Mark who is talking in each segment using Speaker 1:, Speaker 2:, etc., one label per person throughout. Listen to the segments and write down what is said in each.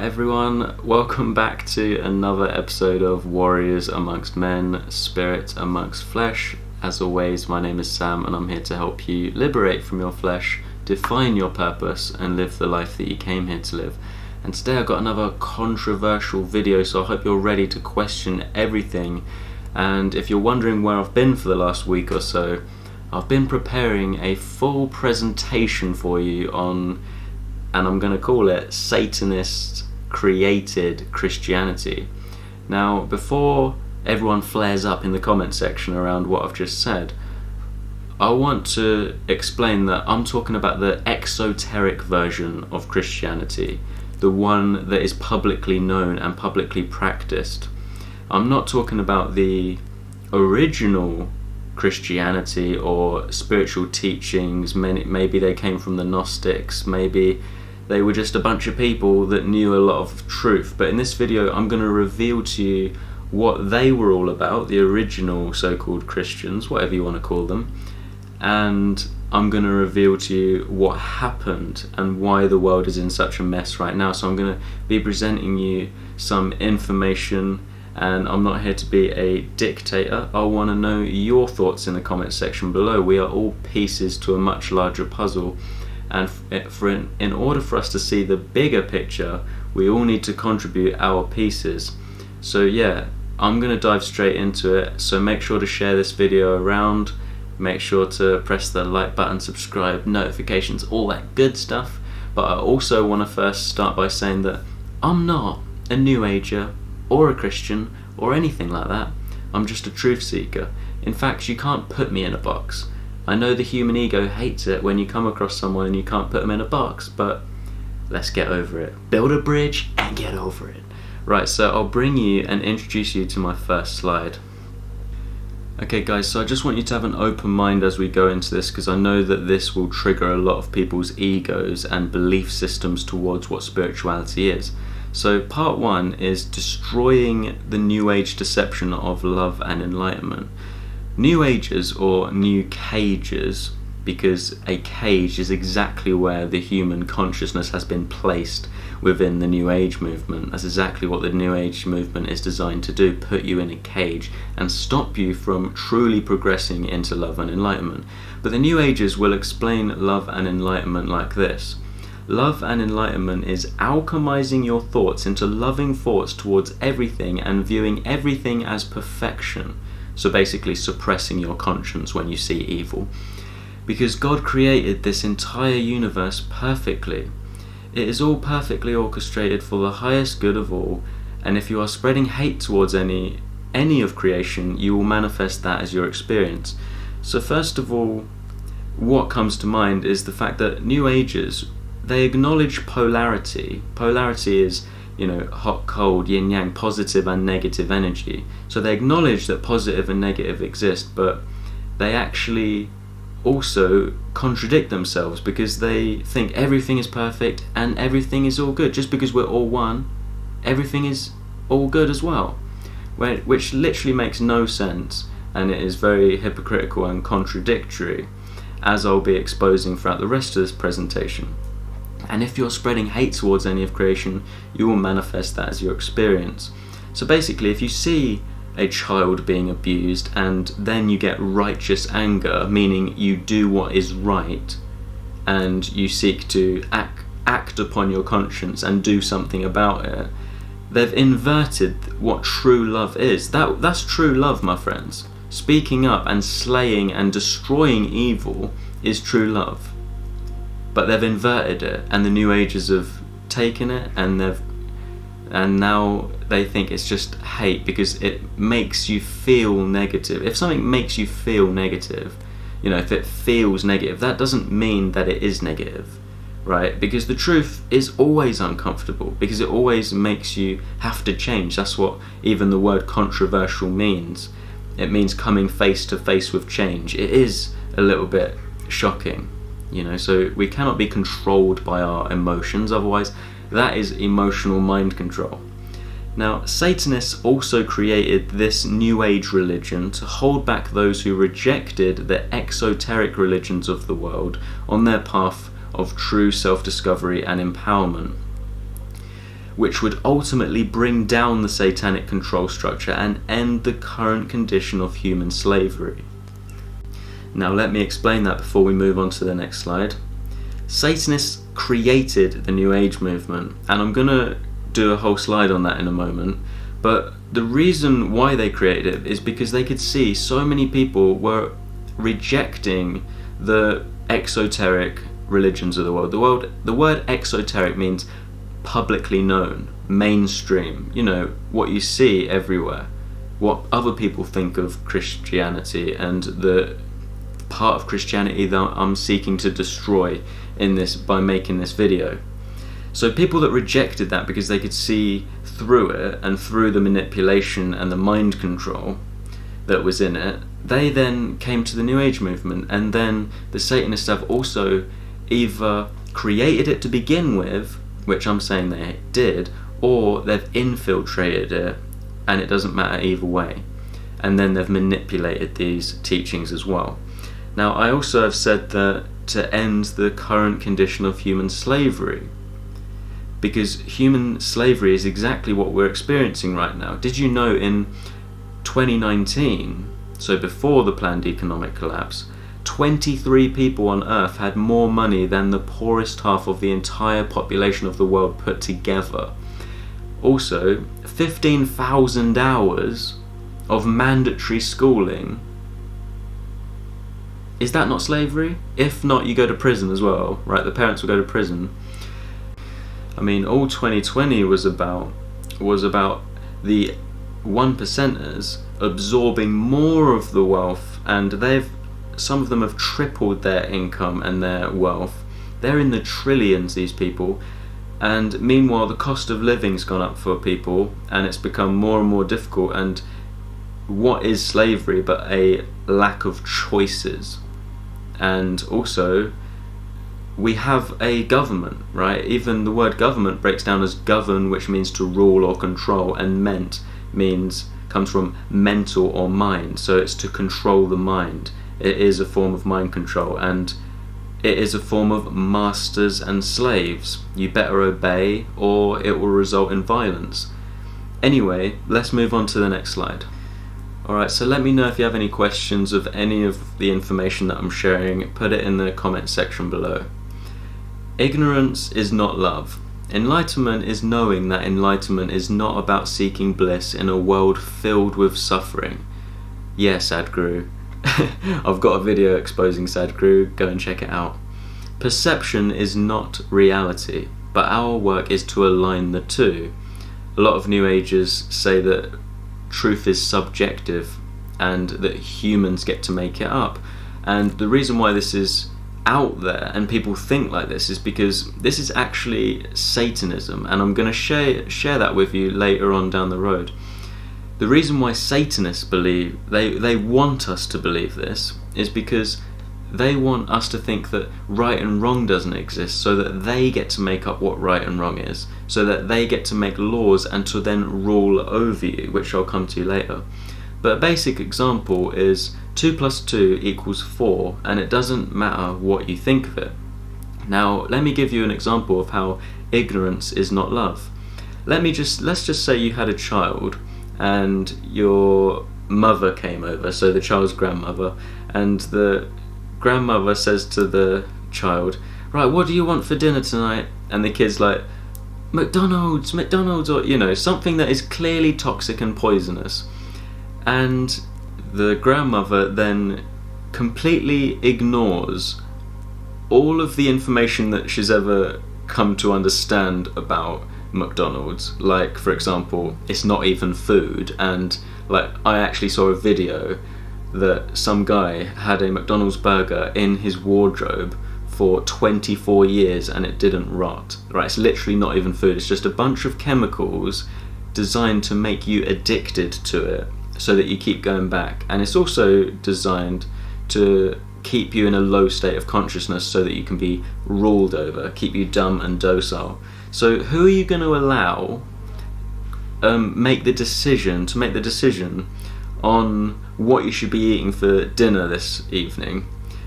Speaker 1: everyone, welcome back to another episode of Warriors Amongst Men, Spirit Amongst Flesh. As always, my name is Sam and I'm here to help you liberate from your flesh, define your purpose and live the life that you came here to live. And today I've got another controversial video, so I hope you're ready to question everything. And if you're wondering where I've been for the last week or so, I've been preparing a full presentation for you on, and I'm going to call it Satanist created Christianity. Now, before everyone flares up in the comment section around what I've just said, I want to explain that I'm talking about the exoteric version of Christianity, the one that is publicly known and publicly practiced. I'm not talking about the original Christianity or spiritual teachings. Maybe they came from the Gnostics, maybe they were just a bunch of people that knew a lot of truth. But in this video I'm going to reveal to you what they were all about, the original so-called Christians, whatever you want to call them, and I'm going to reveal to you what happened and why the world is in such a mess right now. So I'm going to be presenting you some information, and I'm not here to be a dictator. I want to know your thoughts in the comment section below. We are all pieces to a much larger puzzle, and in order for us to see the bigger picture, we all need to contribute our pieces. So yeah, I'm going to dive straight into it, so make sure to share this video around, make sure to press the like button, subscribe, notifications, all that good stuff. But I also want to first start by saying that I'm not a New Ager or a Christian or anything like that. I'm just a truth seeker. In fact, you can't put me in a box. I know the human ego hates it when you come across someone and you can't put them in a box, but let's get over it. Build a bridge and get over it. Right, so I'll bring you and introduce you to my first slide. Okay guys, so I just want you to have an open mind as we go into this, because I know that this will trigger a lot of people's egos and belief systems towards what spirituality is. So part one is destroying the New Age deception of love and enlightenment. New Agers, or New Cages, because a cage is exactly where the human consciousness has been placed within the New Age movement. That's exactly what the New Age movement is designed to do, put you in a cage and stop you from truly progressing into love and enlightenment. But the New Agers will explain love and enlightenment like this. Love and enlightenment is alchemizing your thoughts into loving thoughts towards everything and viewing everything as perfection. So basically suppressing your conscience when you see evil. Because God created this entire universe perfectly. It is all perfectly orchestrated for the highest good of all, and if you are spreading hate towards any of creation, you will manifest that as your experience. So first of all, what comes to mind is the fact that New Agers, they acknowledge polarity. Polarity is, hot, cold, yin yang, positive and negative energy. So they acknowledge that positive and negative exist, but they actually also contradict themselves, because they think everything is perfect and everything is all good. Just because we're all one, everything is all good as well, which literally makes no sense, and it is very hypocritical and contradictory, as I'll be exposing throughout the rest of this presentation. And if you're spreading hate towards any of creation, you will manifest that as your experience. So basically, if you see a child being abused and then you get righteous anger, meaning you do what is right and you seek to act upon your conscience and do something about it, they've inverted what true love is. That's true love, my friends. Speaking up and slaying and destroying evil is true love. But they've inverted it, and the New Agers have taken it and now they think it's just hate because it makes you feel negative. If something makes you feel negative, if it feels negative, that doesn't mean that it is negative, right? Because the truth is always uncomfortable, because it always makes you have to change. That's what even the word controversial means. It means coming face to face with change. It is a little bit shocking. So we cannot be controlled by our emotions, otherwise that is emotional mind control. Now, Satanists also created this New Age religion to hold back those who rejected the exoteric religions of the world on their path of true self-discovery and empowerment. which would ultimately bring down the satanic control structure and end the current condition of human slavery. Now let me explain that before we move on to the next slide. Satanists created the New Age movement, and I'm going to do a whole slide on that in a moment, but the reason why they created it is because they could see so many people were rejecting the exoteric religions of the world. The word exoteric means publicly known, mainstream, what you see everywhere, what other people think of Christianity, and the part of Christianity that I'm seeking to destroy in this by making this video. So people that rejected that because they could see through it and through the manipulation and the mind control that was in it, they then came to the New Age movement, and then the Satanists have also either created it to begin with, which I'm saying they did, or they've infiltrated it, and it doesn't matter either way, and then they've manipulated these teachings as well. Now, I also have said that to end the current condition of human slavery, because human slavery is exactly what we're experiencing right now. Did you know in 2019, so before the planned economic collapse, 23 people on Earth had more money than the poorest half of the entire population of the world put together. Also, 15,000 hours of mandatory schooling. Is that not slavery? If not, you go to prison as well, right? The parents will go to prison. I mean, all 2020 was about the 1%ers absorbing more of the wealth, and some of them have tripled their income and their wealth. They're in the trillions, these people, and meanwhile the cost of living's gone up for people, and it's become more and more difficult. And what is slavery but a lack of choices? And also, we have a government, right? Even the word government breaks down as govern, which means to rule or control, and comes from mental or mind, so it's to control the mind. It is a form of mind control, and it is a form of masters and slaves. You better obey or it will result in violence. Anyway, let's move on to the next slide. Alright, so let me know if you have any questions of any of the information that I'm sharing. Put it in the comment section below. Ignorance is not love. Enlightenment is knowing that enlightenment is not about seeking bliss in a world filled with suffering. Yes, Sadhguru. I've got a video exposing Sadhguru, go and check it out. Perception is not reality, but our work is to align the two. A lot of New Agers say that truth is subjective and that humans get to make it up. And the reason why this is out there and people think like this is because this is actually Satanism, and I'm going to share that with you later on down the road. The reason why Satanists believe, they want us to believe this, is because they want us to think that right and wrong doesn't exist, so that they get to make up what right and wrong is, so that they get to make laws and to then rule over you, which I'll come to later. But a basic example is 2 + 2 = 4, and it doesn't matter what you think of it. Now, let me give you an example of how ignorance is not love. Let's just say you had a child, and your mother came over, so the child's grandmother, and the grandmother says to the child, right, what do you want for dinner tonight? And the kid's like, McDonald's, or something that is clearly toxic and poisonous. And the grandmother then completely ignores all of the information that she's ever come to understand about McDonald's. Like, for example, it's not even food, and like I actually saw a video that some guy had a McDonald's burger in his wardrobe for 24 years and it didn't rot. Right, it's literally not even food, it's just a bunch of chemicals designed to make you addicted to it so that you keep going back. And it's also designed to keep you in a low state of consciousness so that you can be ruled over, keep you dumb and docile. So who are you going to allow make the decision on what you should be eating for dinner this evening?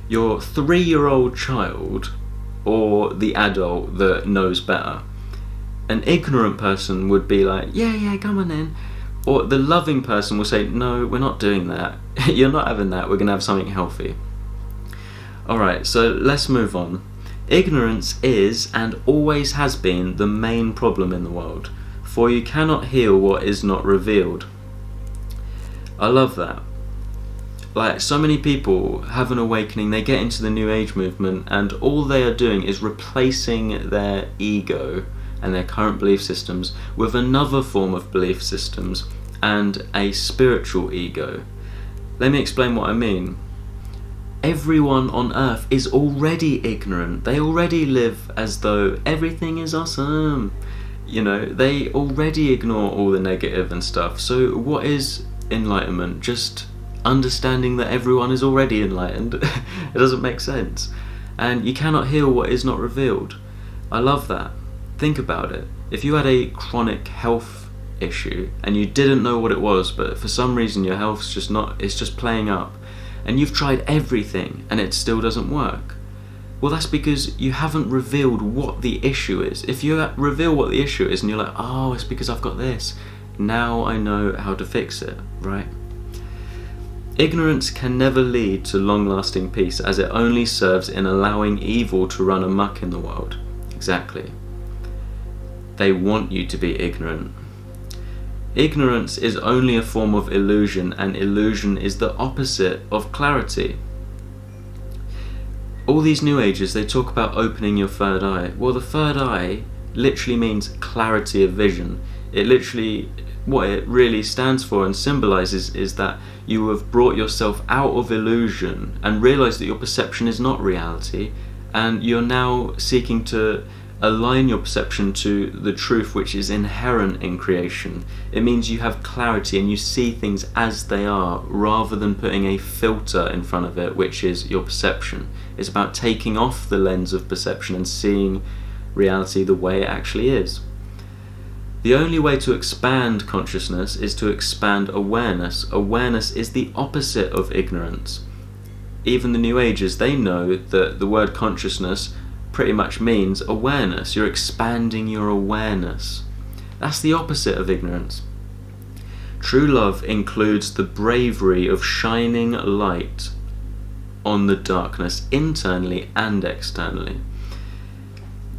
Speaker 1: Your 3-year-old child or the adult that knows better? An ignorant person would be like, yeah, come on in. Or the loving person will say, no, we're not doing that. You're not having that. We're going to have something healthy. Alright, so let's move on. Ignorance is and always has been the main problem in the world, for you cannot heal what is not revealed. I love that. Like, so many people have an awakening, they get into the New Age movement, and all they are doing is replacing their ego and their current belief systems with another form of belief systems and a spiritual ego. Let me explain what I mean. Everyone on earth is already ignorant. They already live as though everything is awesome. You know, they already ignore all the negative and stuff. So what is enlightenment? Just understanding that everyone is already enlightened. It doesn't make sense. And you cannot heal what is not revealed. I love that. Think about it. If you had a chronic health issue and you didn't know what it was, but for some reason your health's just not, it's just playing up, and you've tried everything and it still doesn't work, well, that's because you haven't revealed what the issue is. If you reveal what the issue is and you're like, oh, it's because I've got this, now I know how to fix it, right? Ignorance can never lead to long-lasting peace, as it only serves in allowing evil to run amok in the world. Exactly. They want you to be ignorant. Ignorance is only a form of illusion, and illusion is the opposite of clarity. All these New Ages, they talk about opening your third eye. Well, the third eye literally means clarity of vision. It literally, what it really stands for and symbolizes is that you have brought yourself out of illusion and realized that your perception is not reality, and you're now seeking to align your perception to the truth which is inherent in creation. It means you have clarity and you see things as they are, rather than putting a filter in front of it, which is your perception. It's about taking off the lens of perception and seeing reality the way it actually is. The only way to expand consciousness is to expand awareness. Awareness is the opposite of ignorance. Even the New Ages, they know that the word consciousness pretty much means awareness. You're expanding your awareness. That's the opposite of ignorance. True love includes the bravery of shining light on the darkness, internally and externally.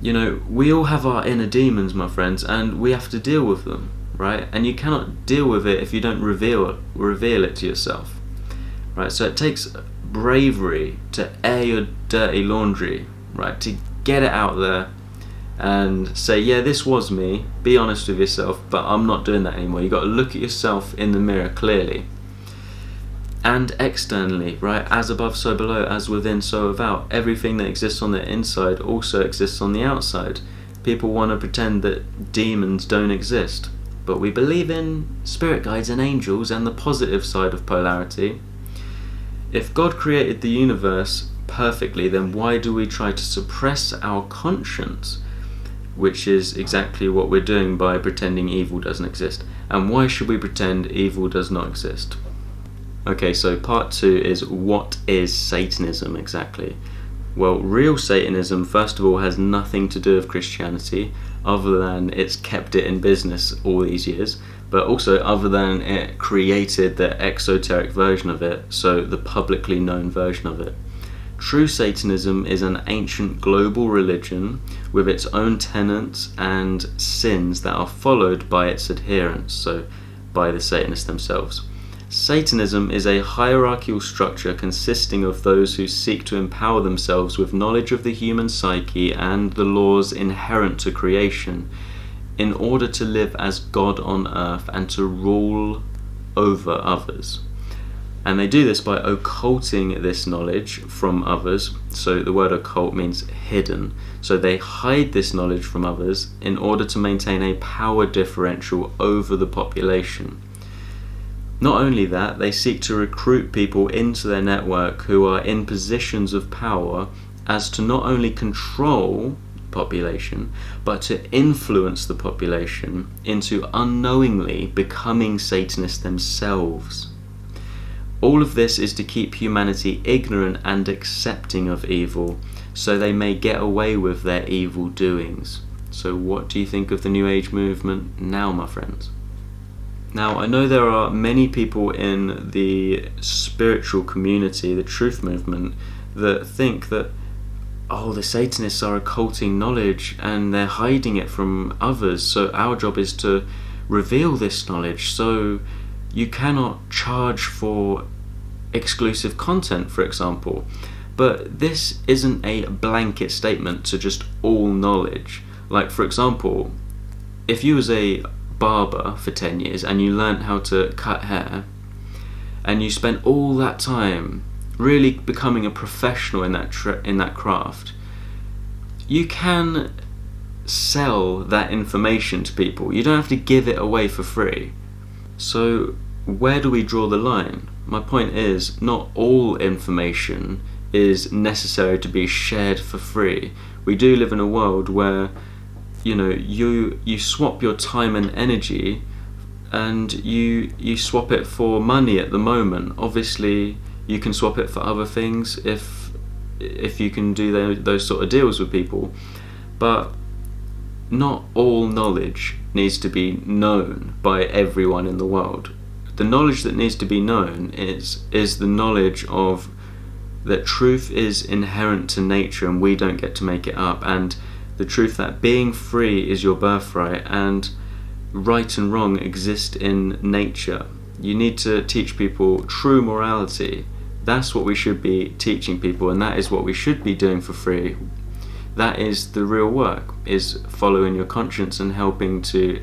Speaker 1: You know, we all have our inner demons, my friends, and we have to deal with them, right? And you cannot deal with it if you don't reveal it to yourself, right? So it takes bravery to air your dirty laundry, right? To get it out there and say, yeah, this was me, be honest with yourself, but I'm not doing that anymore. You've got to look at yourself in the mirror clearly. And externally, right? As above, so below, as within, so without. Everything that exists on the inside also exists on the outside. People want to pretend that demons don't exist, but we believe in spirit guides and angels and the positive side of polarity. If God created the universe perfectly, then why do we try to suppress our conscience, which is exactly what we're doing by pretending evil doesn't exist? And why should we pretend evil does not exist? Okay, so part 2 is, what is Satanism exactly? Well, real Satanism, first of all, has nothing to do with Christianity, other than it's kept it in business all these years, but also other than it created the exoteric version of it, so the publicly known version of it. True Satanism is an ancient global religion with its own tenets and sins that are followed by its adherents, so by the Satanists themselves. Satanism is a hierarchical structure consisting of those who seek to empower themselves with knowledge of the human psyche and the laws inherent to creation in order to live as God on earth and to rule over others. And they do this by occulting this knowledge from others. So the word occult means hidden. So they hide this knowledge from others in order to maintain a power differential over the population. Not only that, they seek to recruit people into their network who are in positions of power as to not only control the population, but to influence the population into unknowingly becoming Satanists themselves. All of this is to keep humanity ignorant and accepting of evil, so they may get away with their evil doings. So what do you think of the New Age movement now, my friends? Now, I know there are many people in the spiritual community, the truth movement, that think that, oh, the Satanists are occulting knowledge and they're hiding it from others, so our job is to reveal this knowledge. So you cannot charge for exclusive content, for example. But this isn't a blanket statement to just all knowledge. Like, for example, if you was a barber for 10 years and you learnt how to cut hair, and you spent all that time really becoming a professional in that craft, you can sell that information to people. You don't have to give it away for free. So where do we draw the line? My point is, not all information is necessary to be shared for free. We do live in a world where you swap your time and energy, and you swap it for money at the moment. Obviously you can swap it for other things if you can do those sort of deals with people, but not all knowledge needs to be known by everyone in the world. The knowledge that needs to be known is the knowledge of that truth is inherent to nature and we don't get to make it up, and the truth that being free is your birthright and right and wrong exist in nature. You need to teach people true morality. That's what we should be teaching people, and that is what we should be doing for free. That is the real work, is following your conscience and helping to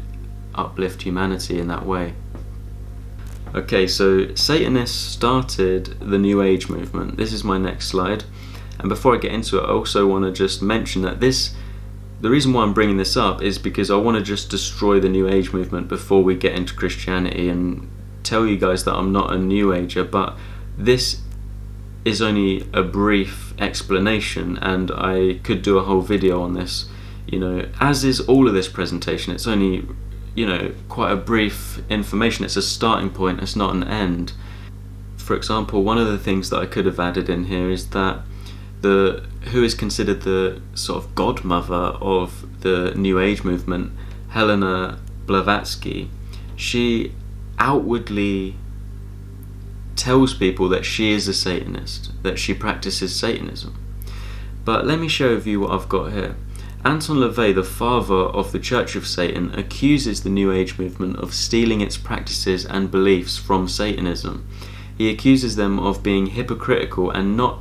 Speaker 1: uplift humanity in that way. Okay, so Satanists started the New Age movement. This is my next slide. And before I get into it, I also want to just mention that the reason why I'm bringing this up is because I want to just destroy the New Age movement before we get into Christianity and tell you guys that I'm not a New Ager, but this is only a brief explanation and I could do a whole video on this, as is all of this presentation. It's only quite a brief information. It's a starting point, it's not an end. For example, one of the things that I could have added in here is that who is considered the sort of godmother of the New Age movement, Helena Blavatsky, she outwardly tells people that she is a Satanist, that she practices Satanism. But let me show you what I've got here. Anton LaVey, the father of the Church of Satan, accuses the New Age movement of stealing its practices and beliefs from Satanism. He accuses them of being hypocritical and not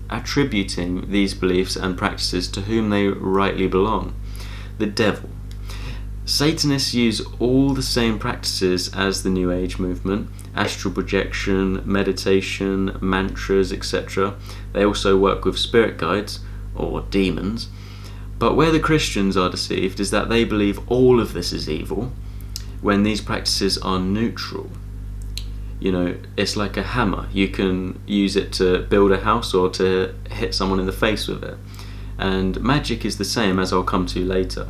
Speaker 1: attributing these beliefs and practices to whom they rightly belong, the devil. Satanists use all the same practices as the New Age movement: astral projection, meditation, mantras, etc. They also work with spirit guides, or demons. But where the Christians are deceived is that they believe all of this is evil, when these practices are neutral. It's like a hammer. You can use it to build a house or to hit someone in the face with it. And magic is the same, as I'll come to later.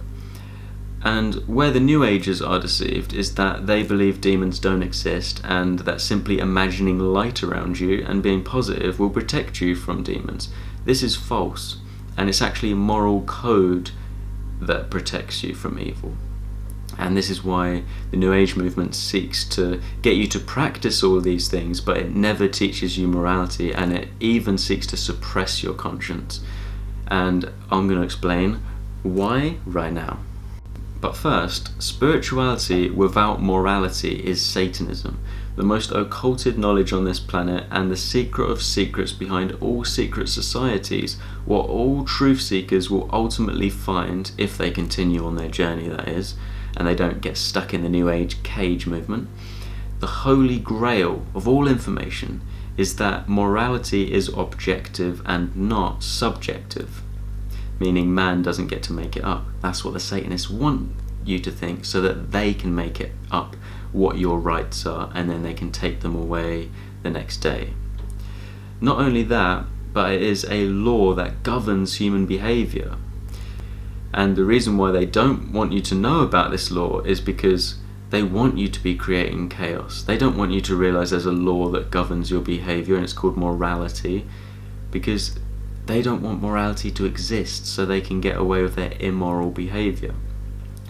Speaker 1: And where the New Agers are deceived is that they believe demons don't exist and that simply imagining light around you and being positive will protect you from demons. This is false, and it's actually a moral code that protects you from evil. And this is why the New Age movement seeks to get you to practice all these things, but it never teaches you morality, and it even seeks to suppress your conscience. And I'm going to explain why right now. But first, spirituality without morality is Satanism, the most occulted knowledge on this planet and the secret of secrets behind all secret societies, what all truth seekers will ultimately find, if they continue on their journey that is, and they don't get stuck in the New Age cage movement. The holy grail of all information is that morality is objective and not subjective, meaning man doesn't get to make it up. That's what the Satanists want you to think, so that they can make it up what your rights are, and then they can take them away the next day. Not only that, but it is a law that governs human behavior. And the reason why they don't want you to know about this law is because they want you to be creating chaos. They don't want you to realize there's a law that governs your behavior, and it's called morality, because They don't want morality to exist so they can get away with their immoral behaviour.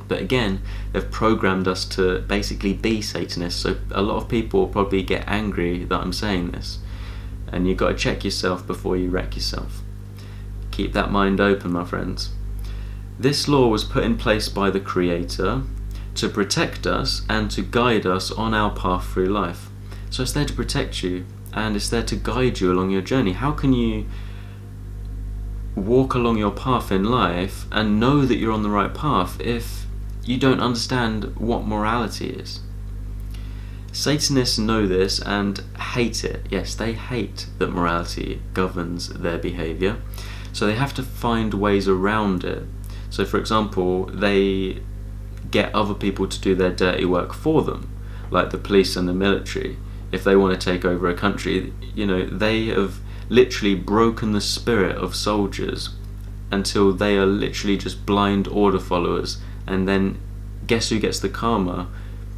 Speaker 1: But again, they've programmed us to basically be Satanists, so a lot of people will probably get angry that I'm saying this. And you've got to check yourself before you wreck yourself. Keep that mind open, my friends. This law was put in place by the Creator to protect us and to guide us on our path through life. So it's there to protect you, and it's there to guide you along your journey. How can you walk along your path in life and know that you're on the right path if you don't understand what morality is? Satanists know this and hate it. Yes, they hate that morality governs their behaviour, so they have to find ways around it. So for example, they get other people to do their dirty work for them, like the police and the military. If they want to take over a country, they have literally broken the spirit of soldiers until they are literally just blind order followers. And then guess who gets the karma?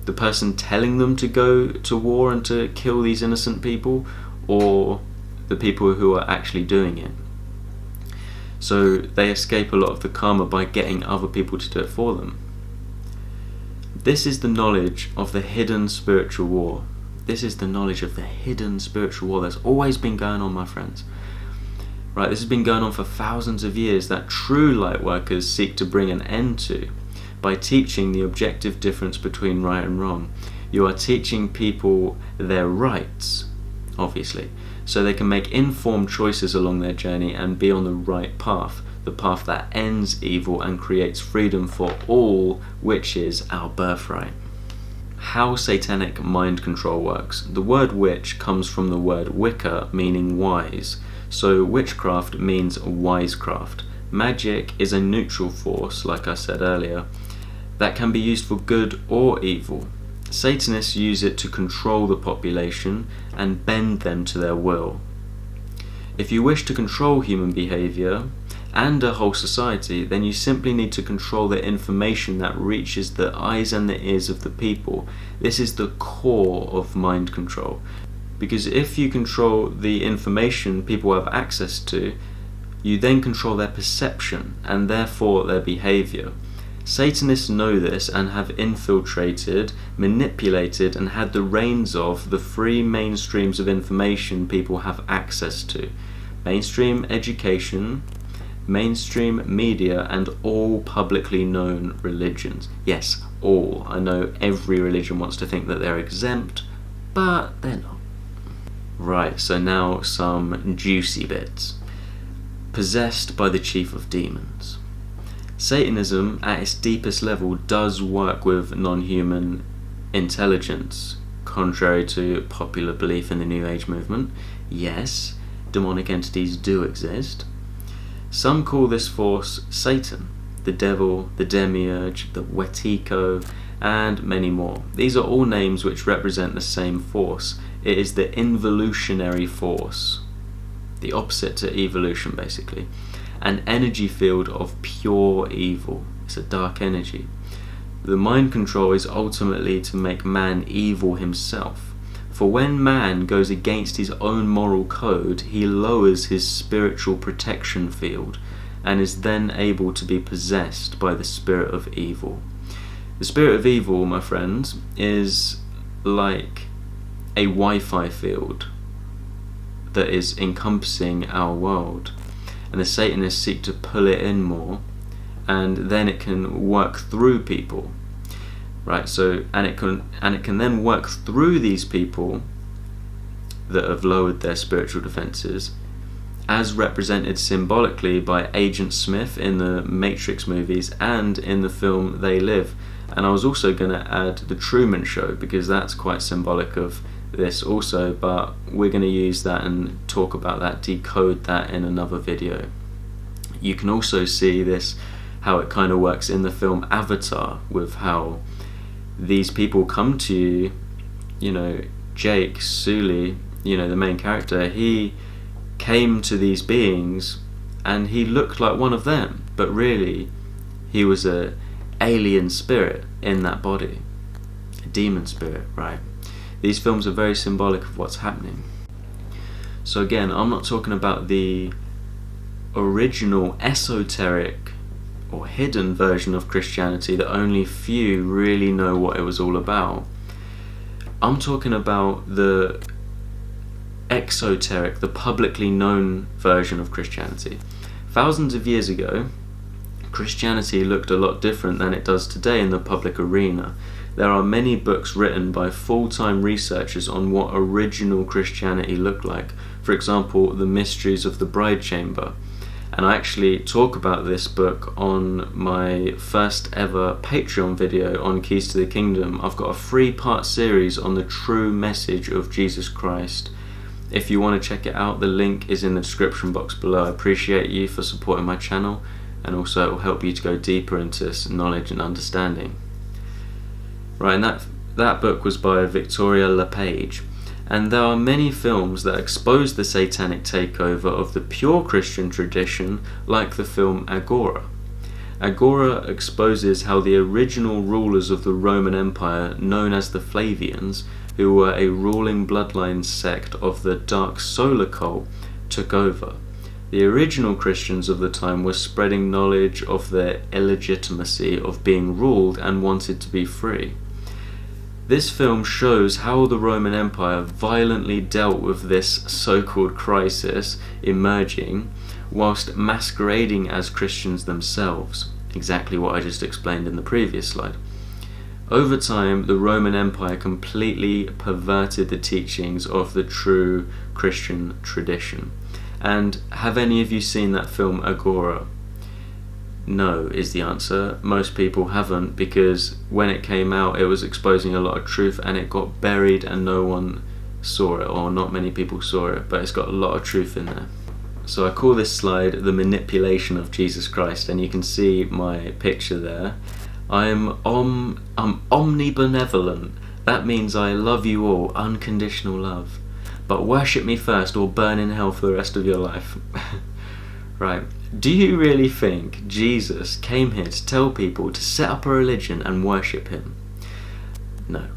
Speaker 1: The person telling them to go to war and to kill these innocent people, or the people who are actually doing it. So they escape a lot of the karma by getting other people to do it for them. This is the knowledge of the hidden spiritual war. This is the knowledge of the hidden spiritual war that's always been going on, my friends. Right, this has been going on for thousands of years, that true light workers seek to bring an end to by teaching the objective difference between right and wrong. You are teaching people their rights, obviously, so they can make informed choices along their journey and be on the right path, the path that ends evil and creates freedom for all, which is our birthright. How satanic mind control works. The word witch comes from the word Wicca, meaning wise. So witchcraft means wisecraft. Magic is a neutral force, like I said earlier, that can be used for good or evil. Satanists use it to control the population and bend them to their will. If you wish to control human behaviour and a whole society, then you simply need to control the information that reaches the eyes and the ears of the people. This is the core of mind control. Because if you control the information people have access to, you then control their perception and therefore their behaviour. Satanists know this and have infiltrated, manipulated and had the reins of the three main streams of information people have access to: mainstream education, mainstream media and all publicly known religions. Yes, all. I know every religion wants to think that they're exempt, but they're not. Right, so now some juicy bits. Possessed by the chief of demons. Satanism, at its deepest level, does work with non-human intelligence, contrary to popular belief in the New Age movement. Yes, demonic entities do exist. Some call this force Satan, the devil, the demiurge, the Wetiko, and many more. These are all names which represent the same force. It is the involutionary force, the opposite to evolution basically. An energy field of pure evil. It's a dark energy. The mind control is ultimately to make man evil himself. For when man goes against his own moral code, he lowers his spiritual protection field and is then able to be possessed by the spirit of evil. The spirit of evil, my friends, is like a Wi-Fi field that is encompassing our world. And the Satanists seek to pull it in more, and then it can work through people, right? So and it can then work through these people that have lowered their spiritual defenses, as represented symbolically by Agent Smith in the Matrix movies and in the film They Live. And I was also going to add the Truman Show, because that's quite symbolic of this also, but we're going to use that and talk about that, decode that in another video. You can also see this, how it kind of works in the film Avatar, with how these people come to you. Jake Sully, the main character, he came to these beings and he looked like one of them, but really he was a alien spirit in that body, a demon spirit, right? These films are very symbolic of what's happening. So again, I'm not talking about the original esoteric or hidden version of Christianity that only few really know what it was all about. I'm talking about the exoteric, the publicly known version of Christianity. Thousands of years ago, Christianity looked a lot different than it does today in the public arena. There are many books written by full-time researchers on what original Christianity looked like. For example, The Mysteries of the Bride Chamber. And I actually talk about this book on my first ever Patreon video on Keys to the Kingdom. I've got a 3-part series on the true message of Jesus Christ. If you want to check it out, the link is in the description box below. I appreciate you for supporting my channel, and also it will help you to go deeper into this knowledge and understanding. Right, and that book was by Victoria LePage. And there are many films that expose the satanic takeover of the pure Christian tradition, like the film Agora. Agora exposes how the original rulers of the Roman Empire, known as the Flavians, who were a ruling bloodline sect of the Dark Solar cult, took over. The original Christians of the time were spreading knowledge of their illegitimacy of being ruled and wanted to be free. This film shows how the Roman Empire violently dealt with this so-called crisis emerging, whilst masquerading as Christians themselves, exactly what I just explained in the previous slide. Over time, the Roman Empire completely perverted the teachings of the true Christian tradition. And have any of you seen that film Agora? No is the answer. Most people haven't, because when it came out it was exposing a lot of truth and it got buried and no one saw it, or not many people saw it, but it's got a lot of truth in there. So I call this slide the manipulation of Jesus Christ, and you can see my picture there. I'm omnibenevolent. That means I love you all, unconditional love. But worship me first or burn in hell for the rest of your life. Right. Do you really think Jesus came here to tell people to set up a religion and worship him? No.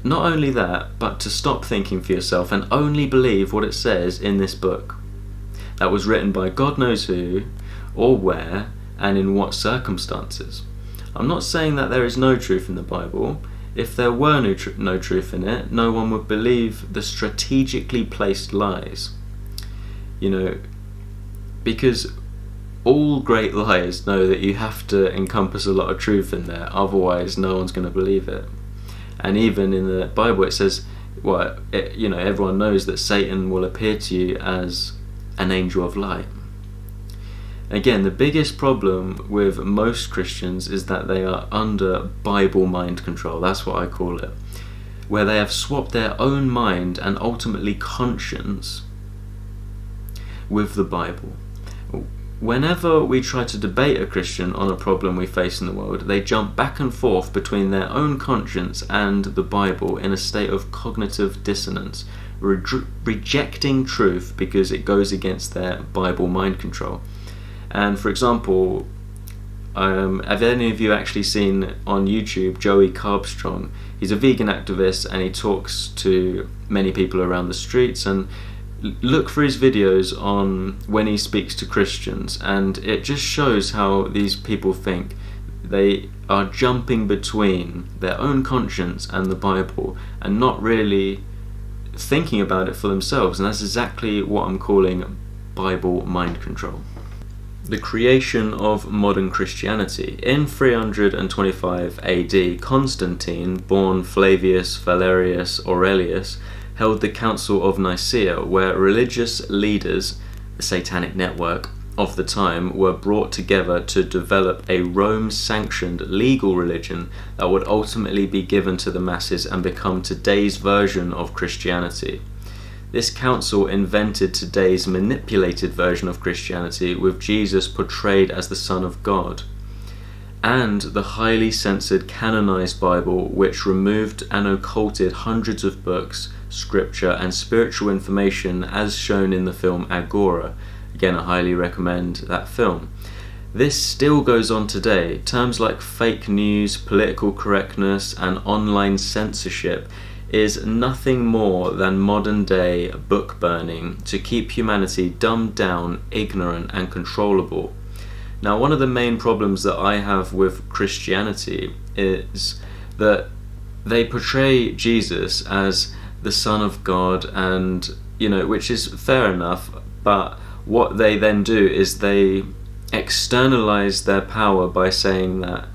Speaker 1: Not only that, but to stop thinking for yourself and only believe what it says in this book. That was written by God knows who, or where, and in what circumstances. I'm not saying that there is no truth in the Bible. If there were no truth in it, no one would believe the strategically placed lies. Because all great liars know that you have to encompass a lot of truth in there, otherwise no one's going to believe it. And even in the Bible it says, everyone knows that Satan will appear to you as an angel of light. Again, the biggest problem with most Christians is that they are under Bible mind control. That's what I call it, where they have swapped their own mind and ultimately conscience with the Bible. Whenever we try to debate a Christian on a problem we face in the world, they jump back and forth between their own conscience and the Bible in a state of cognitive dissonance, rejecting truth because it goes against their Bible mind control. And for example, have any of you actually seen on YouTube Joey Carbstrong? He's a vegan activist and he talks to many people around the streets, and look for his videos on when he speaks to Christians, and it just shows how these people think. They are jumping between their own conscience and the Bible and not really thinking about it for themselves, and that's exactly what I'm calling Bible mind control. The creation of modern Christianity. In 325 AD, Constantine, born Flavius Valerius Aurelius, held the Council of Nicaea, where religious leaders, the satanic network of the time, were brought together to develop a Rome-sanctioned legal religion that would ultimately be given to the masses and become today's version of Christianity. This council invented today's manipulated version of Christianity, with Jesus portrayed as the Son of God, and the highly censored canonized Bible, which removed and occulted hundreds of books, scripture and spiritual information, as shown in the film Agora. Again, I highly recommend that film. This still goes on today. Terms like fake news, political correctness and online censorship is nothing more than modern day book burning to keep humanity dumbed down, ignorant and controllable. Now, one of the main problems that I have with Christianity is that they portray Jesus as the Son of God, and which is fair enough, but what they then do is they externalize their power by saying that,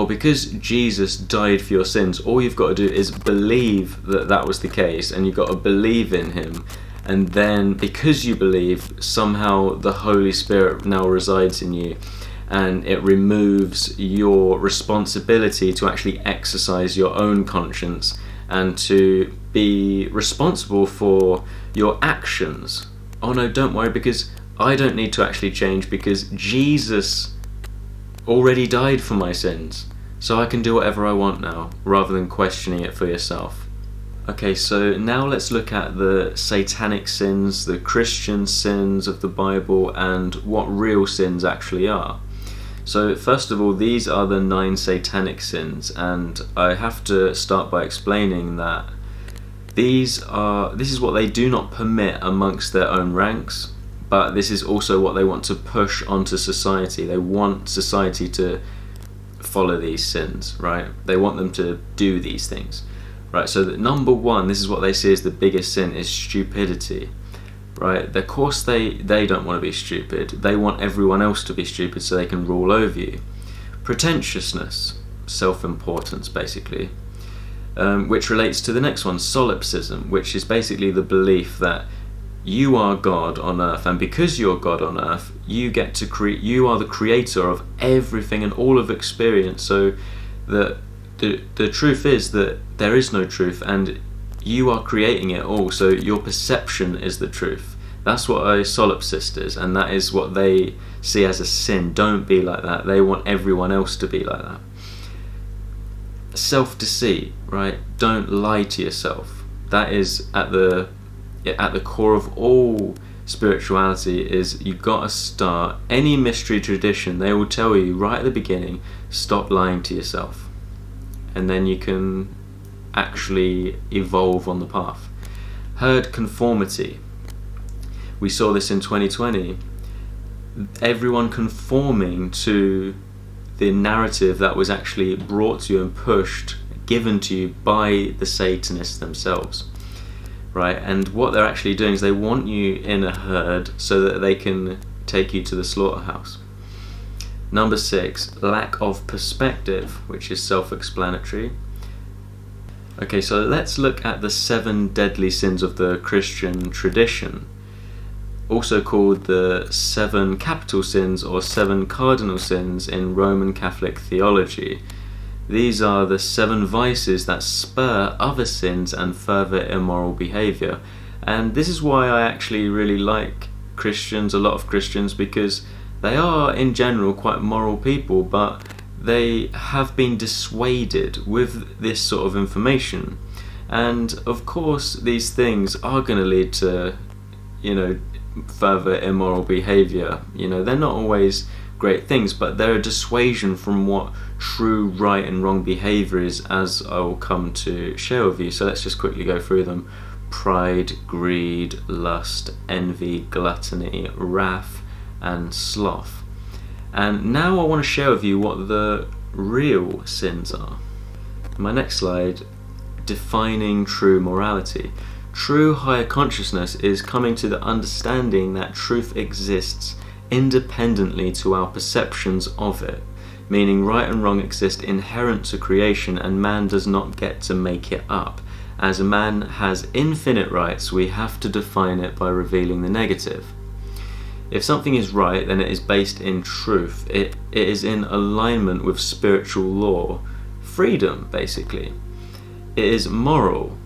Speaker 1: because Jesus died for your sins, all you've got to do is believe that that was the case, and you've got to believe in him, and then because you believe, somehow the Holy Spirit now resides in you, and it removes your responsibility to actually exercise your own conscience and to be responsible for your actions. Oh no, don't worry, because I don't need to actually change, because Jesus already died for my sins, so I can do whatever I want now, rather than questioning it for yourself. Okay, so now let's look at the satanic sins, the Christian sins of the Bible, and what real sins actually are. So first of all, these are the 9 satanic sins, and I have to start by explaining that this is what they do not permit amongst their own ranks, but this is also what they want to push onto society. They want society to follow these sins, right? They want them to do these things, right? So that number 1, this is what they see as the biggest sin, is stupidity, right? Of course they don't want to be stupid. They want everyone else to be stupid so they can rule over you. Pretentiousness, self-importance basically, which relates to the next one, solipsism, which is basically the belief that you are God on earth, and because you're God on earth, you get to create. You are the creator of everything and all of experience. So the truth is that there is no truth, and you are creating it all. So your perception is the truth. That's what a solipsist is, and that is what they see as a sin. Don't be like that. They want everyone else to be like that. Self-deceit, right? Don't lie to yourself. That is at the core of all spirituality. Is you've got to start any mystery tradition. They will tell you right at the beginning, stop lying to yourself, and then you can actually evolve on the path. Herd conformity. We saw this in 2020. Everyone conforming to the narrative that was actually brought to you and pushed, given to you by the Satanists themselves, right? And what they're actually doing is they want you in a herd so that they can take you to the slaughterhouse. Number 6, lack of perspective, which is self-explanatory. Okay, so let's look at the 7 deadly sins of the Christian tradition, also called the 7 capital sins or 7 cardinal sins in Roman Catholic theology. These are the 7 vices that spur other sins and further immoral behaviour. And this is why I actually really like Christians, a lot of Christians, because they are in general quite moral people, but they have been dissuaded with this sort of information. And of course these things are going to lead to, further immoral behaviour. They're not always great things, but they're a dissuasion from what true right and wrong behaviour is, as I will come to share with you. So let's just quickly go through them. Pride, greed, lust, envy, gluttony, wrath and sloth. And now I want to share with you what the real sins are. My next slide, defining true morality. True higher consciousness is coming to the understanding that truth exists independently to our perceptions of it, meaning right and wrong exist inherent to creation and man does not get to make it up. As a man has infinite rights, we have to define it by revealing the negative. If something is right, then it is based in truth. It is in alignment with spiritual law, freedom basically. It is moral,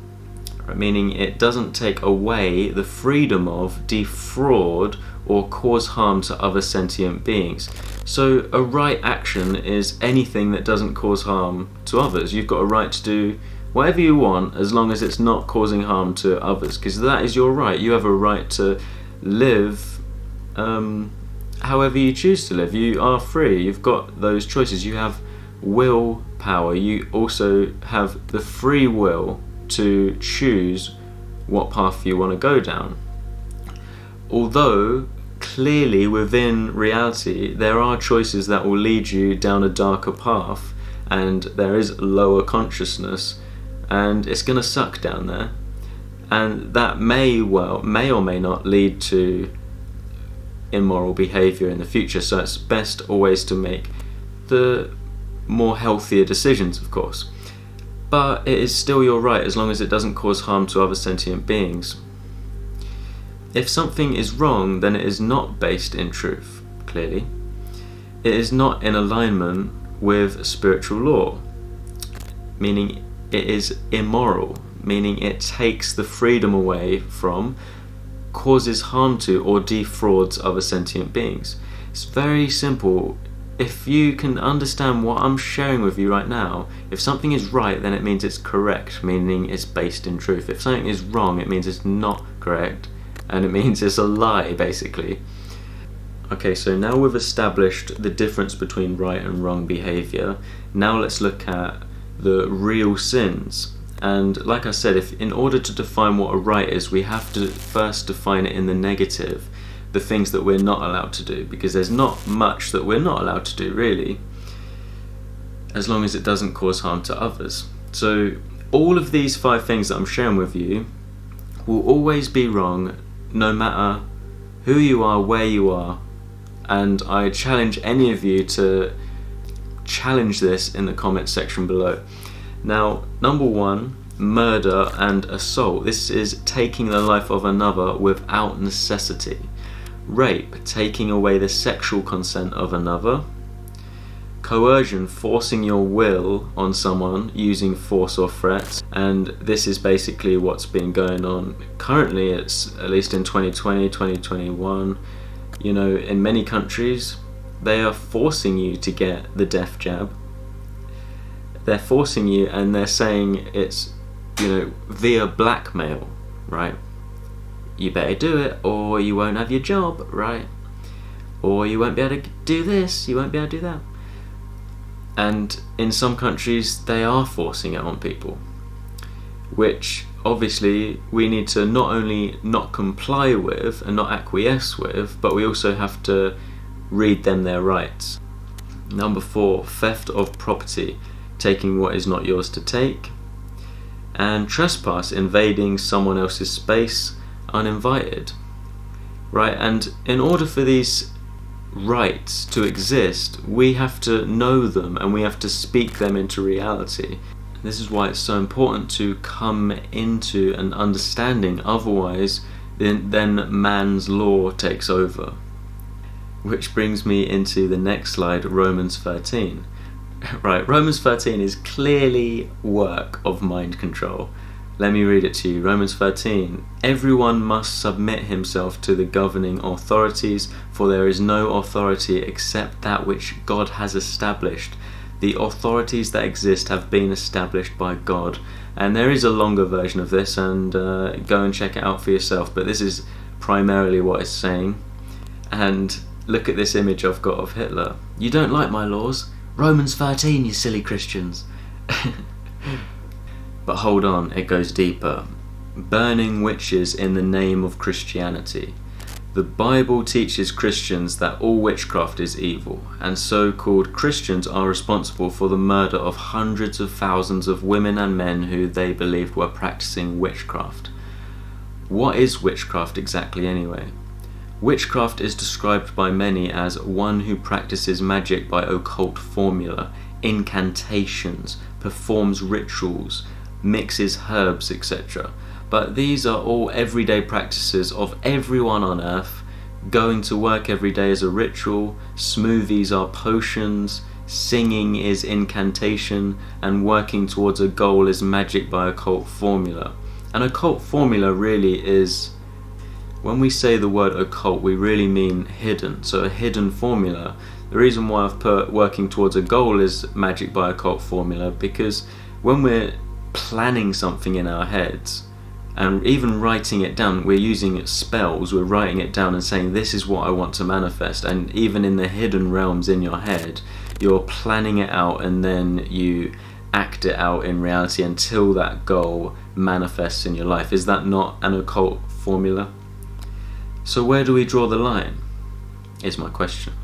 Speaker 1: meaning it doesn't take away the freedom of, defraud or cause harm to other sentient beings. So a right action is anything that doesn't cause harm to others. You've got a right to do whatever you want as long as it's not causing harm to others, because that is your right. You have a right to live however you choose to live. You are free. You've got those choices. You have will power. You also have the free will to choose what path you want to go down. Although clearly within reality there are choices that will lead you down a darker path, and there is lower consciousness, and it's going to suck down there, and that may or may not lead to immoral behavior in the future. So it's best always to make the more healthier decisions, of course, but it is still your right as long as it doesn't cause harm to other sentient beings. If something is wrong, then it is not based in truth, clearly. It is not in alignment with spiritual law, meaning it is immoral, meaning it takes the freedom away from, causes harm to, or defrauds other sentient beings. It's very simple. If you can understand what I'm sharing with you right now, if something is right, then it means it's correct, meaning it's based in truth. If something is wrong, it means it's not correct, and it means it's a lie, basically. Okay, so now we've established the difference between right and wrong behavior. Now let's look at the real sins. And like I said, if in order to define what a right is, we have to first define it in the negative, the things that we're not allowed to do, because there's not much that we're not allowed to do, really, as long as it doesn't cause harm to others. So all of these 5 things that I'm sharing with you will always be wrong, no matter who you are, where you are, and I challenge any of you to challenge this in the comments section below. Now, number 1, murder and assault. This is taking the life of another without necessity. Rape, taking away the sexual consent of another. Coercion, forcing your will on someone using force or threats, and this is basically what's been going on currently. It's at least in 2020, 2021, you know, in many countries they are forcing you to get the death jab. They're forcing you, and they're saying it's, you know, via blackmail, right? You better do it or you won't have your job, right? Or you won't be able to do this, you won't be able to do that. And in some countries they are forcing it on people, which obviously we need to not only not comply with and not acquiesce with, but we also have to read them their rights. Number 4, theft of property, taking what is not yours to take. And trespass, invading someone else's space uninvited, right? And in order for these rights to exist, we have to know them and we have to speak them into reality. This is why it's so important to come into an understanding, otherwise then man's law takes over. Which brings me into the next slide, Romans 13. Right, Romans 13 is clearly work of mind control. Let me read it to you. Romans 13. Everyone must submit himself to the governing authorities, for there is no authority except that which God has established. The authorities that exist have been established by God. And there is a longer version of this, and go and check it out for yourself, but this is primarily what it's saying. And look at this image I've got of Hitler. You don't like my laws? Romans 13, you silly Christians. But hold on, it goes deeper. Burning witches in the name of Christianity. The Bible teaches Christians that all witchcraft is evil, and so-called Christians are responsible for the murder of hundreds of thousands of women and men who they believed were practicing witchcraft. What is witchcraft exactly anyway? Witchcraft is described by many as one who practices magic by occult formula, incantations, performs rituals, mixes herbs, etc. But these are all everyday practices of everyone on earth. Going to work every day is a ritual, smoothies are potions, singing is incantation, and working towards a goal is magic by occult formula. An occult formula really is, when we say the word occult, we really mean hidden. So a hidden formula. The reason why I've put working towards a goal is magic by occult formula, because when we're planning something in our heads and even writing it down, we're using spells, we're writing it down and saying this is what I want to manifest. And even in the hidden realms in your head, you're planning it out, and then you act it out in reality until that goal manifests in your life. Is that not an occult formula? So where do we draw the line, is my question.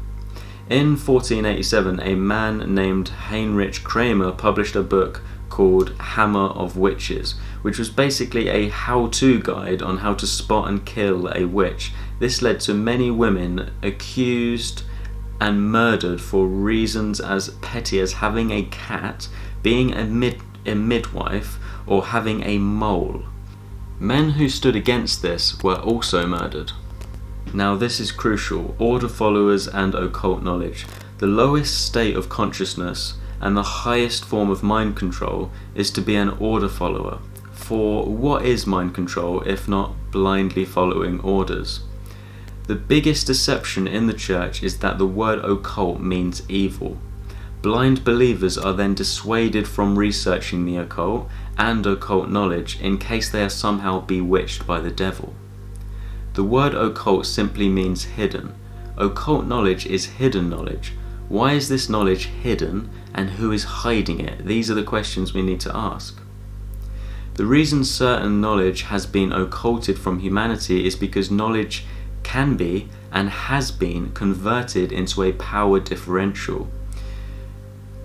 Speaker 1: In 1487, a man named Heinrich Kramer published a book called Hammer of Witches, which was basically a how-to guide on how to spot and kill a witch. This led to many women accused and murdered for reasons as petty as having a cat, being a midwife, or having a mole. Men who stood against this were also murdered. Now this is crucial: order followers and occult knowledge. The lowest state of consciousness and the highest form of mind control is to be an order follower. For what is mind control if not blindly following orders? The biggest deception in the church is that the word occult means evil. Blind believers are then dissuaded from researching the occult and occult knowledge in case they are somehow bewitched by the devil. The word occult simply means hidden. Occult knowledge is hidden knowledge. Why is this knowledge hidden, and who is hiding it? These are the questions we need to ask. The reason certain knowledge has been occulted from humanity is because knowledge can be and has been converted into a power differential.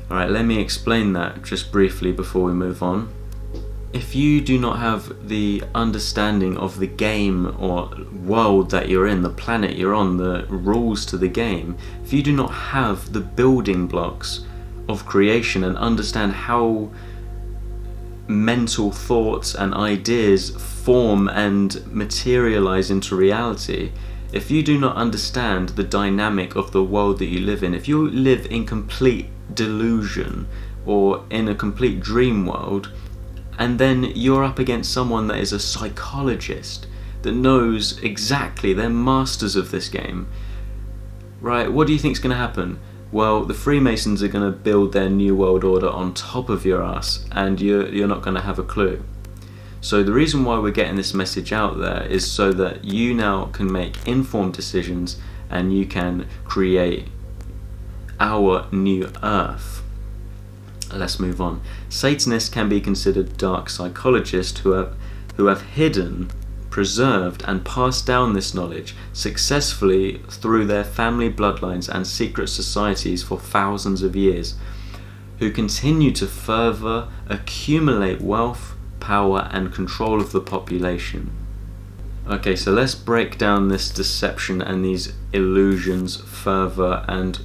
Speaker 1: Alright, let me explain that just briefly before we move on. If you do not have the understanding of the game or world that you're in, the planet you're on, the rules to the game, if you do not have the building blocks of creation and understand how mental thoughts and ideas form and materialize into reality, if you do not understand the dynamic of the world that you live in, if you live in complete delusion or in a complete dream world, and then you're up against someone that is a psychologist that knows exactly, they're masters of this game, right? What do you think is going to happen? Well, the Freemasons are going to build their new world order on top of your ass, and you're not going to have a clue. So the reason why we're getting this message out there is so that you now can make informed decisions and you can create our new earth. Let's move on. Satanists can be considered dark psychologists who have hidden, preserved and passed down this knowledge successfully through their family bloodlines and secret societies for thousands of years, who continue to further accumulate wealth, power and control of the population. Okay, so let's break down this deception and these illusions further and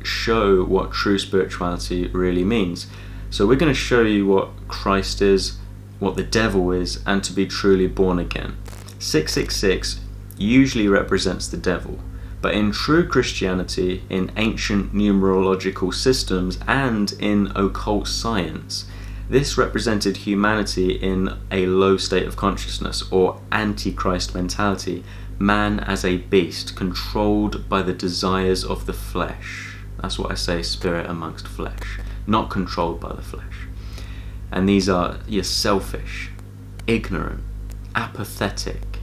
Speaker 1: show what true spirituality really means. So we're going to show you what Christ is, what the devil is, and to be truly born again. 666 usually represents the devil, but in true Christianity, in ancient numerological systems and in occult science, this represented humanity in a low state of consciousness, or antichrist mentality, man as a beast, controlled by the desires of the flesh. That's what I say, spirit amongst flesh, not controlled by the flesh. And these are, you're selfish, ignorant, apathetic,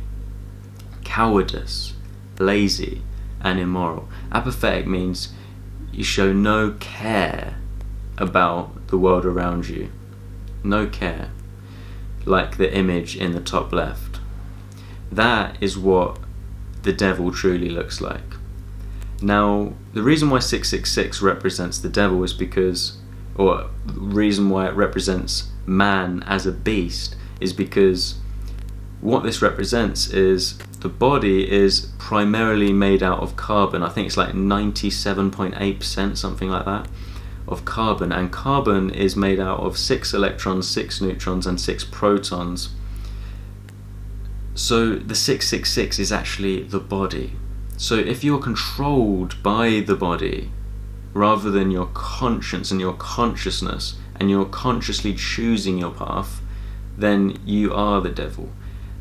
Speaker 1: cowardice, lazy, and immoral. Apathetic means you show no care about the world around you. No care. Like the image in the top left. That is what the devil truly looks like. Now, the reason why 666 represents the devil is because, or the reason why it represents man as a beast, is because what this represents is the body is primarily made out of carbon. I think it's like 97.8%, something like that, of carbon. And carbon is made out of 6 electrons, 6 neutrons, and 6 protons. So the 666 is actually the body. So if you're controlled by the body rather than your conscience and your consciousness, and you're consciously choosing your path, then you are the devil.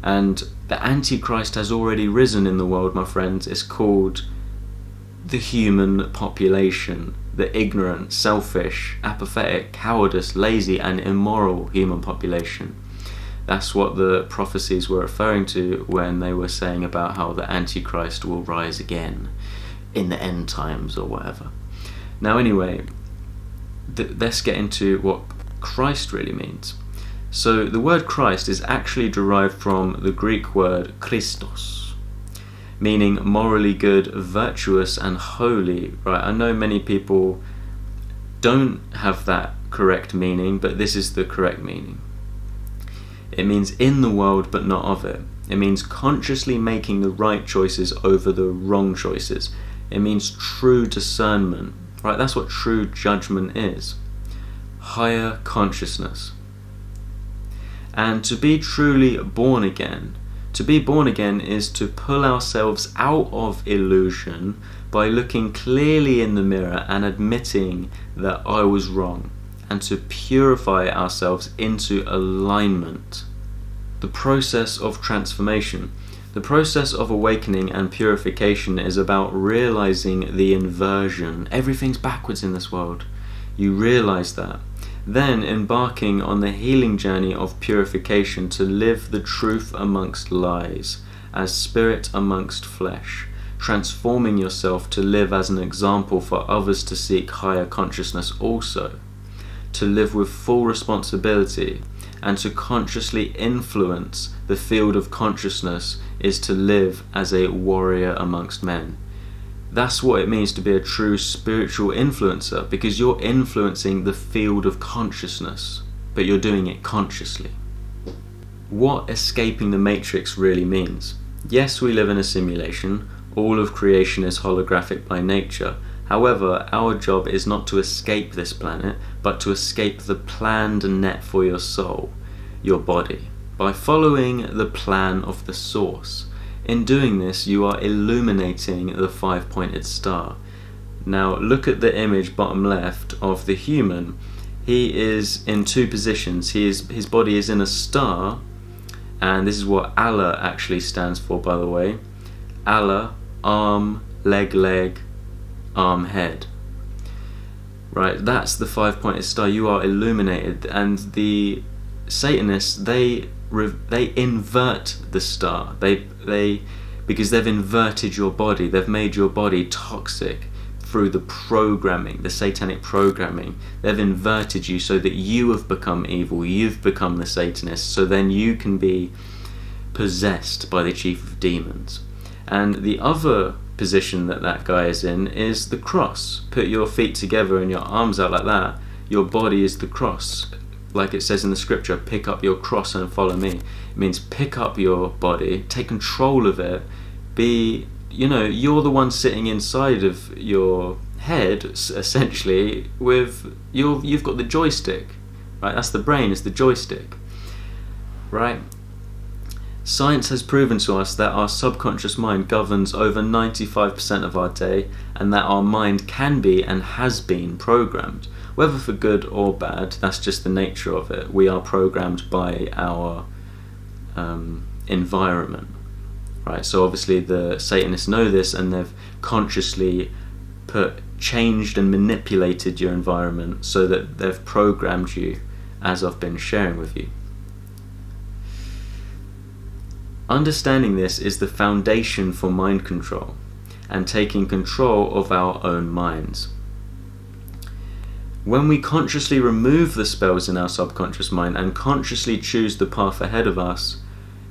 Speaker 1: And the Antichrist has already risen in the world, my friends. It's called the human population, the ignorant, selfish, apathetic, cowardice, lazy and immoral human population. That's what the prophecies were referring to when they were saying about how the Antichrist will rise again in the end times or whatever. Now anyway, let's get into what Christ really means. So the word Christ is actually derived from the Greek word Christos, meaning morally good, virtuous and holy. Right? I know many people don't have that correct meaning, but this is the correct meaning. It means in the world but not of it. It means consciously making the right choices over the wrong choices. It means true discernment. Right? That's what true judgment is. Higher consciousness. And to be truly born again, is to pull ourselves out of illusion by looking clearly in the mirror and admitting that I was wrong, and to purify ourselves into alignment. The process of transformation. The process of awakening and purification is about realizing the inversion. Everything's backwards in this world. You realize that. Then embarking on the healing journey of purification to live the truth amongst lies, as spirit amongst flesh, transforming yourself to live as an example for others to seek higher consciousness also, to live with full responsibility, and to consciously influence the field of consciousness is to live as a warrior amongst men. That's what it means to be a true spiritual influencer, because you're influencing the field of consciousness, but you're doing it consciously. What escaping the matrix really means. Yes, we live in a simulation. All of creation is holographic by nature. However, our job is not to escape this planet, but to escape the planned net for your soul, your body, by following the plan of the source. In doing this, you are illuminating the five-pointed star. Now, look at the image bottom left of the human. He is in two positions. His body is in a star, and this is what Allah actually stands for, by the way. Allah, arm, leg, arm, head. Right, that's the five-pointed star. You are illuminated, and the Satanists, they invert the star. Because they've inverted your body. They've made your body toxic through the programming, the satanic programming. They've inverted you so that you have become evil. You've become the Satanist. So then you can be possessed by the chief of demons. And the other position that guy is in is the cross. Put your feet together and your arms out like that. Your body is the cross. Like it says in the scripture, pick up your cross and follow me. It means pick up your body, take control of it, you're the one sitting inside of your head, essentially, you've got the joystick, right? That's the brain, it's the joystick, right? Science has proven to us that our subconscious mind governs over 95% of our day, and that our mind can be and has been programmed. Whether for good or bad, that's just the nature of it. We are programmed by our environment, right? So obviously the Satanists know this, and they've consciously changed and manipulated your environment so that they've programmed you, as I've been sharing with you. Understanding this is the foundation for mind control and taking control of our own minds. When we consciously remove the spells in our subconscious mind and consciously choose the path ahead of us,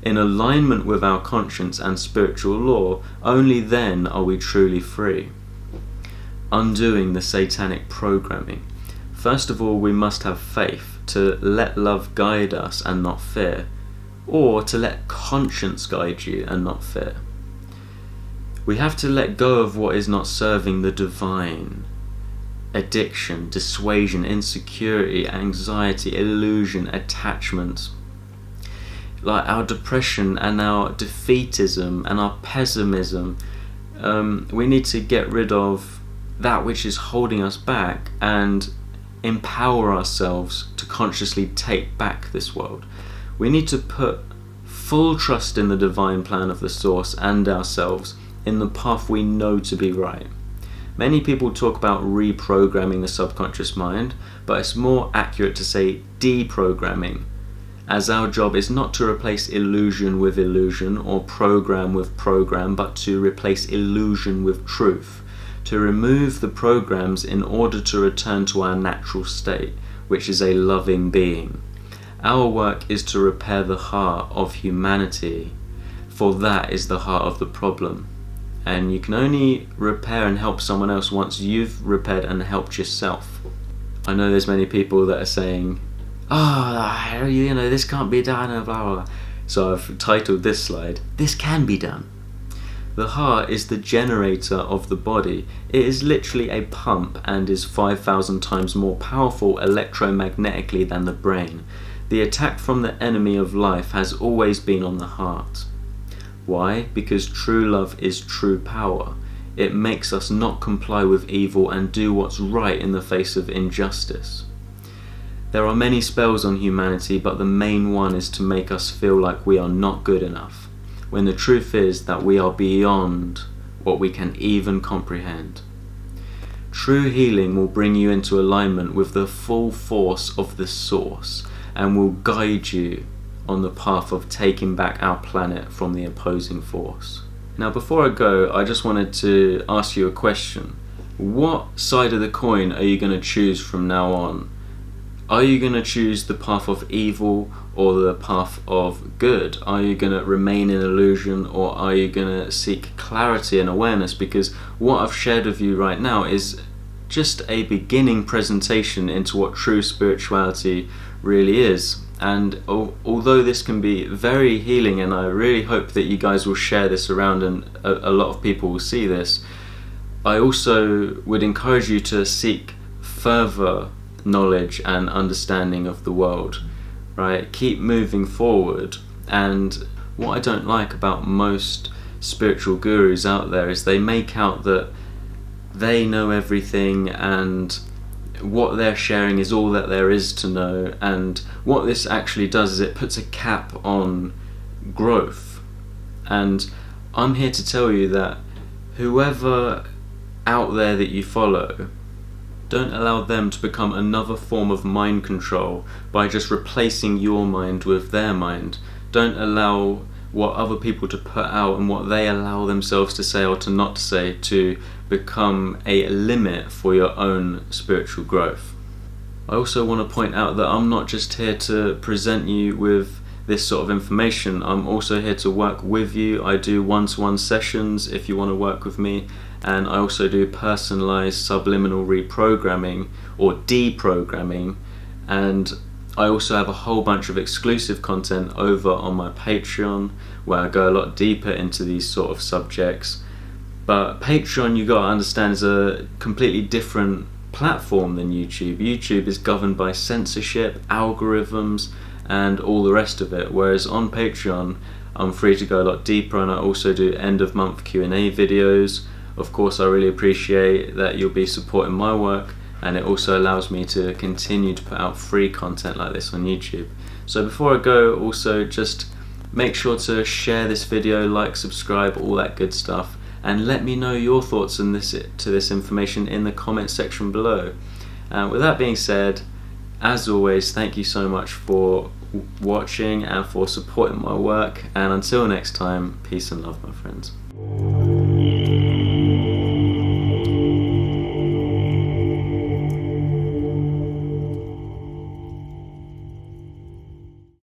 Speaker 1: in alignment with our conscience and spiritual law, only then are we truly free. Undoing the satanic programming. First of all, we must have faith to let love guide us and not fear, or to let conscience guide you and not fear. We have to let go of what is not serving the divine. Addiction, dissuasion, insecurity, anxiety, illusion, attachment. Like our depression and our defeatism and our pessimism. We need to get rid of that which is holding us back and empower ourselves to consciously take back this world. We need to put full trust in the divine plan of the source and ourselves in the path we know to be right. Many people talk about reprogramming the subconscious mind, but it's more accurate to say deprogramming, as our job is not to replace illusion with illusion or program with program, but to replace illusion with truth, to remove the programs in order to return to our natural state, which is a loving being. Our work is to repair the heart of humanity, for that is the heart of the problem. And you can only repair and help someone else once you've repaired and helped yourself. I know there's many people that are saying, this can't be done, and blah, blah, blah. So I've titled this slide, "This Can Be Done." The heart is the generator of the body. It is literally a pump and is 5,000 times more powerful electromagnetically than the brain. The attack from the enemy of life has always been on the heart. Why? Because true love is true power. It makes us not comply with evil and do what's right in the face of injustice. There are many spells on humanity, but the main one is to make us feel like we are not good enough, when the truth is that we are beyond what we can even comprehend. True healing will bring you into alignment with the full force of the source and will guide you on the path of taking back our planet from the opposing force. Now, before I go, I just wanted to ask you a question. What side of the coin are you going to choose from now on? Are you going to choose the path of evil or the path of good? Are you going to remain in illusion, or are you going to seek clarity and awareness? Because what I've shared with you right now is just a beginning presentation into what true spirituality really is. And although this can be very healing, and I really hope that you guys will share this around and a lot of people will see this, I also would encourage you to seek further knowledge and understanding of the world, right? Keep moving forward. And what I don't like about most spiritual gurus out there is they make out that they know everything and what they're sharing is all that there is to know, and what this actually does is it puts a cap on growth. And I'm here to tell you that whoever out there that you follow, don't allow them to become another form of mind control by just replacing your mind with their mind. Don't allow what other people to put out and what they allow themselves to say or to not say to become a limit for your own spiritual growth. I also want to point out that I'm not just here to present you with this sort of information. I'm also here to work with you. I do one-to-one sessions if you want to work with me, and I also do personalized subliminal reprogramming or deprogramming, and I also have a whole bunch of exclusive content over on my Patreon where I go a lot deeper into these sort of subjects. But Patreon, you gotta understand, is a completely different platform than YouTube. YouTube is governed by censorship, algorithms, and all the rest of it. Whereas on Patreon, I'm free to go a lot deeper, and I also do end of month Q&A videos. Of course, I really appreciate that you'll be supporting my work, and it also allows me to continue to put out free content like this on YouTube. So before I go, also just make sure to share this video, like, subscribe, all that good stuff, and let me know your thoughts on this information in the comment section below. With that being said, as always, thank you so much for watching and for supporting my work, and until next time, peace and love, my friends.